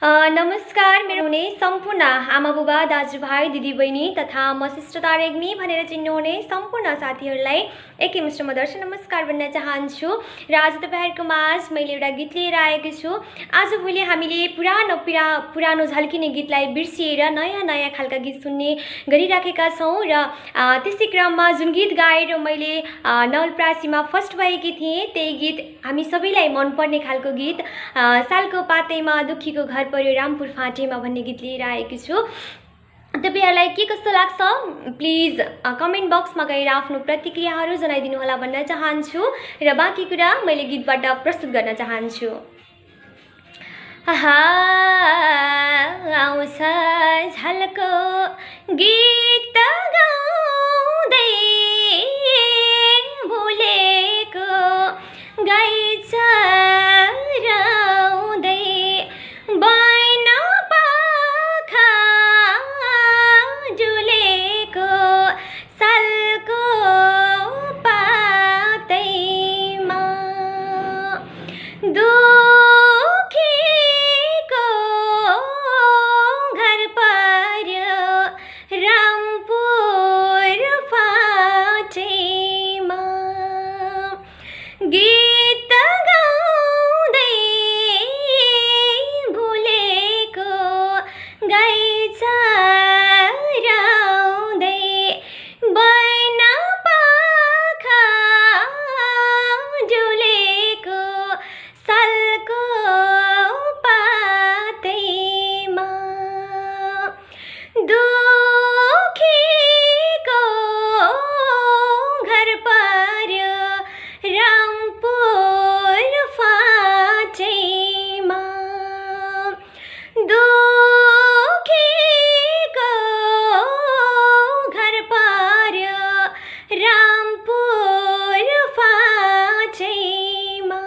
नमस्कार मेरो हुने सम्पूर्ण आमा बुबा दाजुभाइ दिदीबहिनी तथा म सिस्टर तारेग्मी भनेर चिन्नुहुने सम्पूर्ण साथीहरूलाई एकैमुष्ट म दर्शन नमस्कार भन्न चाहन्छु र आज तपाईहरुको माझ मैले एउटा गीत लिएर आएको छु। आजभोलि हामीले पुरानो झल्किने गीतलाई बिर्सिएर नयाँ नयाँ खालका गीत सुन्ने गरिराखेका छौं र त्यसै क्रममा जुन गीत गाएर मैले नवलप्रासीमा फर्स्ट भएकी थिएँ त्यही गीत हामी सबैलाई मनपर्ने खालको गीत सालको पातैमा दुखीको घर पर्यो रामपुर फाँटेमा भन्ने गीत लिएर आएकी छु। तपाईहरुलाई के कस्तो लाग्छ प्लिज कमेन्ट बक्समा गएर आफ्नो प्रतिक्रियाहरू जनाइदिनु होला भन्न चाहन्छु र बाँकी कुरा मैले गीतबाट प्रस्तुत गर्न चाहन्छु। आउँछ झल्को गीत गाउँदै भुलेको गाई चराउँदै बैन पाखा जुलेको सालको पातैमा दुखीको घर पर्यो रामपुर फाँटेमा गीत गाउँदै भुलेको गाई चराउँदै बैन पाखा जुलेको सालको पातैमा दुखीको घर पर्यो रामपुर फाँटेमा दुखीको घर पर्यो रामपुर फाँटेमा।